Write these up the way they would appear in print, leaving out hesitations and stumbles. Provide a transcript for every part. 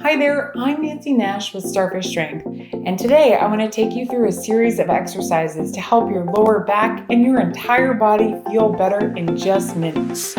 Hi there, I'm Nancy Nash with Starfish Strength, and today I want to take you through a series of exercises to help your lower back and your entire body feel better in just minutes.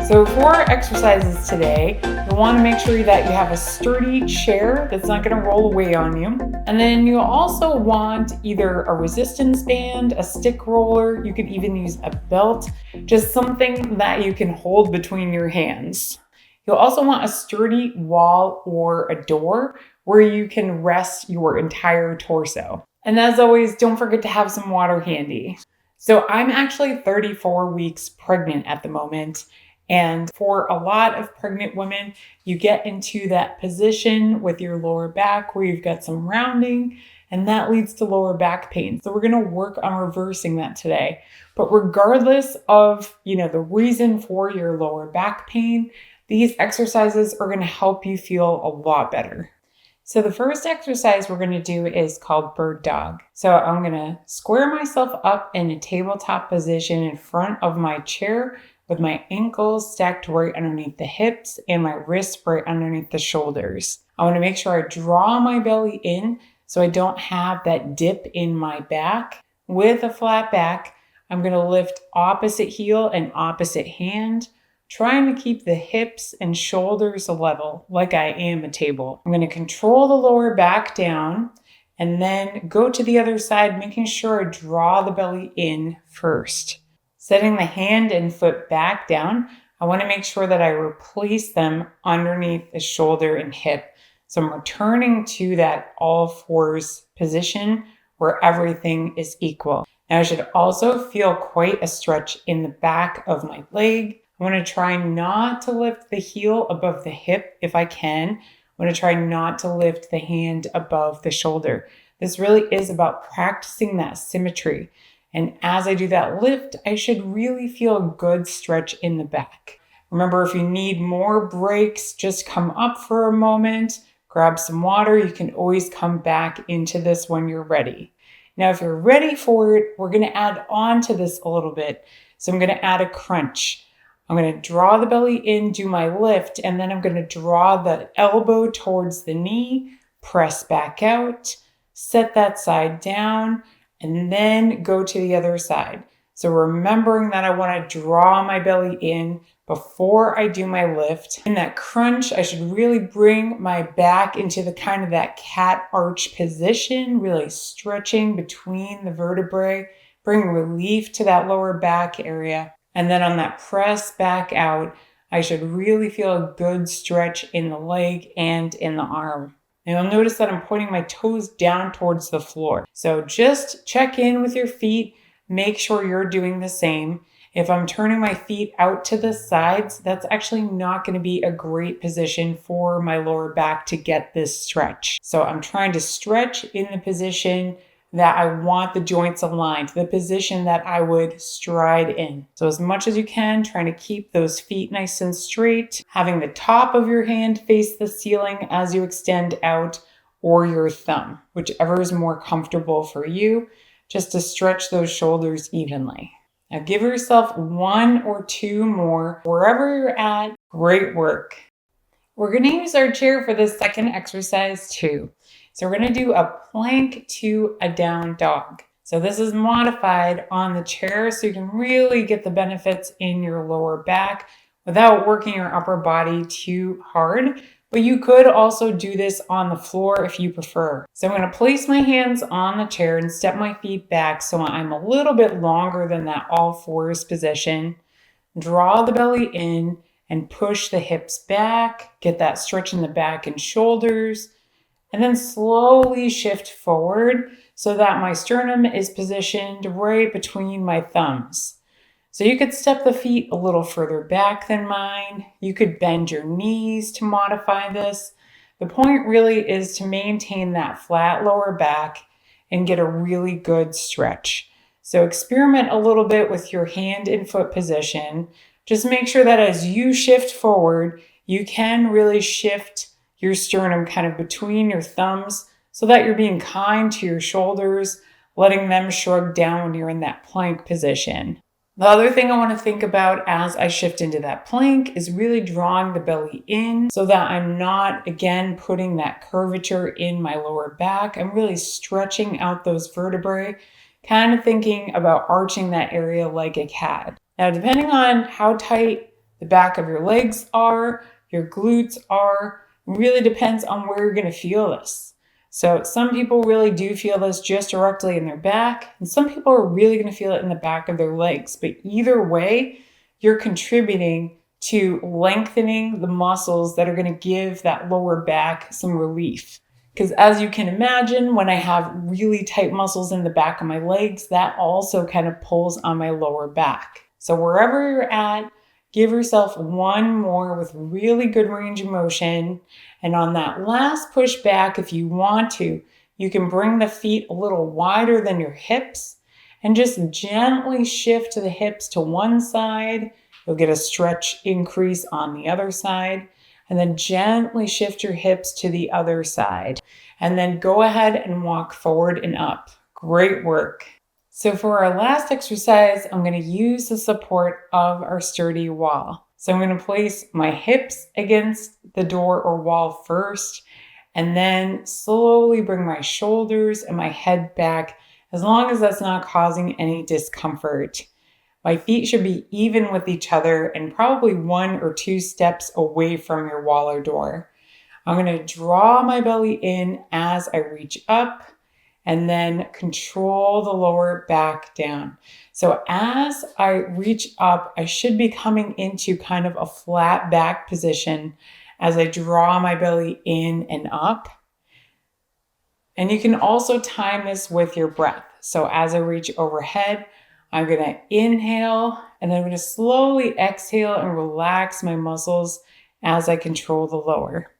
So for our exercises today, you'll want to make sure that you have a sturdy chair that's not going to roll away on you. And then you'll also want either a resistance band, a stick roller, you could even use a belt, just something that you can hold between your hands. You'll also want a sturdy wall or a door where you can rest your entire torso. And as always, don't forget to have some water handy. So I'm actually 34 weeks pregnant at the moment. And for a lot of pregnant women, you get into that position with your lower back where you've got some rounding, and that leads to lower back pain. So we're going to work on reversing that today. But regardless of, the reason for your lower back pain, these exercises are going to help you feel a lot better. So the first exercise we're going to do is called bird dog. So I'm going to square myself up in a tabletop position in front of my chair with my ankles stacked right underneath the hips and my wrists right underneath the shoulders. I want to make sure I draw my belly in so I don't have that dip in my back. With a flat back, I'm going to lift opposite heel and opposite hand, trying to keep the hips and shoulders level like I am a table. I'm going to control the lower back down and then go to the other side, making sure I draw the belly in first. Setting the hand and foot back down, I want to make sure that I replace them underneath the shoulder and hip. So I'm returning to that all fours position where everything is equal. Now I should also feel quite a stretch in the back of my leg. I want to try not to lift the heel above the hip if I can. I want to try not to lift the hand above the shoulder. This really is about practicing that symmetry. And as I do that lift, I should really feel a good stretch in the back. Remember, if you need more breaks, just come up for a moment, grab some water. You can always come back into this when you're ready. Now, if you're ready for it, we're going to add on to this a little bit. So I'm going to add a crunch. I'm going to draw the belly in, do my lift, and then I'm going to draw the elbow towards the knee, press back out, set that side down, and then go to the other side. So remembering that I want to draw my belly in before I do my lift. In that crunch, I should really bring my back into the kind of that cat arch position, really stretching between the vertebrae, bring relief to that lower back area. And then on that press back out, I should really feel a good stretch in the leg and in the arm. And you'll notice that I'm pointing my toes down towards the floor. So just check in with your feet. Make sure you're doing the same. If I'm turning my feet out to the sides, that's actually not going to be a great position for my lower back to get this stretch. So I'm trying to stretch in the position that I want the joints aligned, the position that I would stride in. So as much as you can, trying to keep those feet nice and straight, having the top of your hand face the ceiling as you extend out, or your thumb, whichever is more comfortable for you, just to stretch those shoulders evenly. Now give yourself one or two more. Wherever you're at, great work. We're going to use our chair for this second exercise too. So we're going to do a plank to a down dog. So this is modified on the chair so you can really get the benefits in your lower back without working your upper body too hard. But you could also do this on the floor if you prefer. So I'm going to place my hands on the chair and step my feet back so I'm a little bit longer than that all fours position. Draw the belly in and push the hips back. Get that stretch in the back and shoulders. And then slowly shift forward so that my sternum is positioned right between my thumbs. So you could step the feet a little further back than mine. You could bend your knees to modify this. The point really is to maintain that flat lower back and get a really good stretch. So experiment a little bit with your hand and foot position. Just make sure that as you shift forward, you can really shift your sternum kind of between your thumbs so that you're being kind to your shoulders, letting them shrug down when you're in that plank position. The other thing I want to think about as I shift into that plank is really drawing the belly in so that I'm not, again, putting that curvature in my lower back. I'm really stretching out those vertebrae, kind of thinking about arching that area like a cat. Now, depending on how tight the back of your legs are, your glutes are, really depends on where you're going to feel this. So some people really do feel this just directly in their back, and some people are really going to feel it in the back of their legs. But either way, you're contributing to lengthening the muscles that are going to give that lower back some relief. Because as you can imagine, when I have really tight muscles in the back of my legs, that also kind of pulls on my lower back. So wherever you're at, give yourself one more with really good range of motion. And on that last push back, if you want to, you can bring the feet a little wider than your hips and just gently shift the hips to one side. You'll get a stretch increase on the other side. And then gently shift your hips to the other side. And then go ahead and walk forward and up. Great work. So for our last exercise, I'm going to use the support of our sturdy wall. So I'm going to place my hips against the door or wall first, and then slowly bring my shoulders and my head back, as long as that's not causing any discomfort. My feet should be even with each other and probably 1 or 2 steps away from your wall or door. I'm going to draw my belly in as I reach up and then control the lower back down. So as I reach up, I should be coming into kind of a flat back position as I draw my belly in and up. And you can also time this with your breath. So as I reach overhead, I'm going to inhale, and then I'm going to slowly exhale and relax my muscles as I control the lower.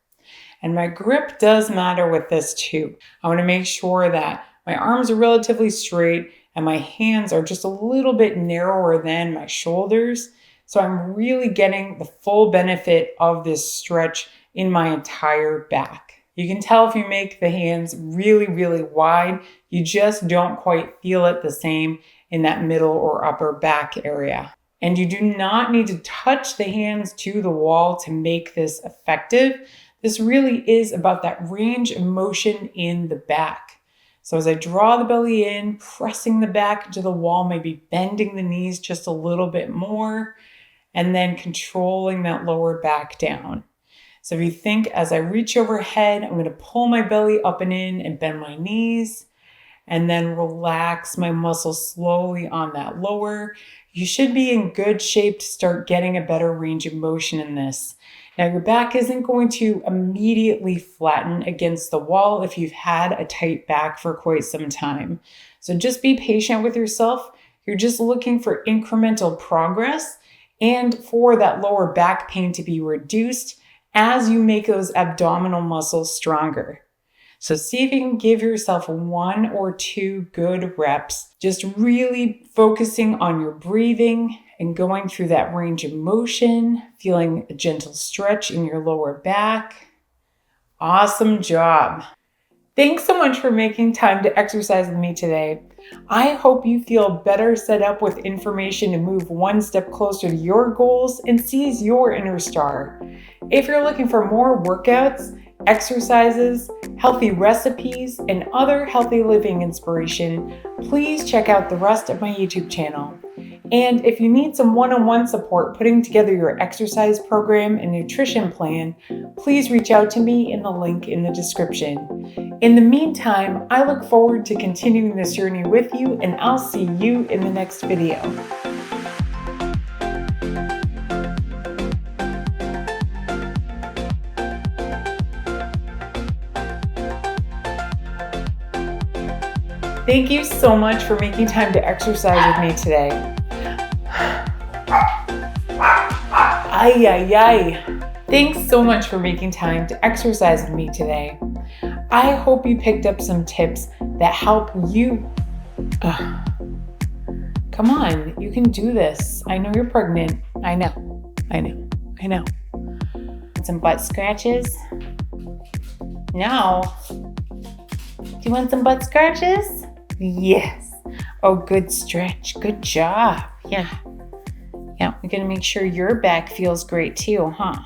And my grip does matter with this too. I want to make sure that my arms are relatively straight and my hands are just a little bit narrower than my shoulders. So I'm really getting the full benefit of this stretch in my entire back. You can tell if you make the hands really, really wide, you just don't quite feel it the same in that middle or upper back area. And you do not need to touch the hands to the wall to make this effective. This really is about that range of motion in the back. So as I draw the belly in, pressing the back to the wall, maybe bending the knees just a little bit more, and then controlling that lower back down. So if you think as I reach overhead, I'm going to pull my belly up and in and bend my knees, and then relax my muscles slowly on that lower. You should be in good shape to start getting a better range of motion in this. Now, your back isn't going to immediately flatten against the wall if you've had a tight back for quite some time. So just be patient with yourself. You're just looking for incremental progress and for that lower back pain to be reduced as you make those abdominal muscles stronger. So see if you can give yourself 1 or 2 good reps, just really focusing on your breathing and going through that range of motion, feeling a gentle stretch in your lower back. Awesome job. Thanks so much for making time to exercise with me today. I hope you feel better set up with information to move one step closer to your goals and seize your inner star. If you're looking for more workouts, exercises, healthy recipes, and other healthy living inspiration, please check out the rest of my YouTube channel. And if you need some one-on-one support putting together your exercise program and nutrition plan, please reach out to me in the link in the description. In the meantime, I look forward to continuing this journey with you, and I'll see you in the next video. Thank you so much for making time to exercise with me today. Ay, ay, ay. Thanks so much for making time to exercise with me today. I hope you picked up some tips that help you. Come on, you can do this. I know you're pregnant. I know. Some butt scratches. Now, do you want some butt scratches? Yes. Oh, good stretch. Good job. Yeah. Yeah, we're going to make sure your back feels great too, huh?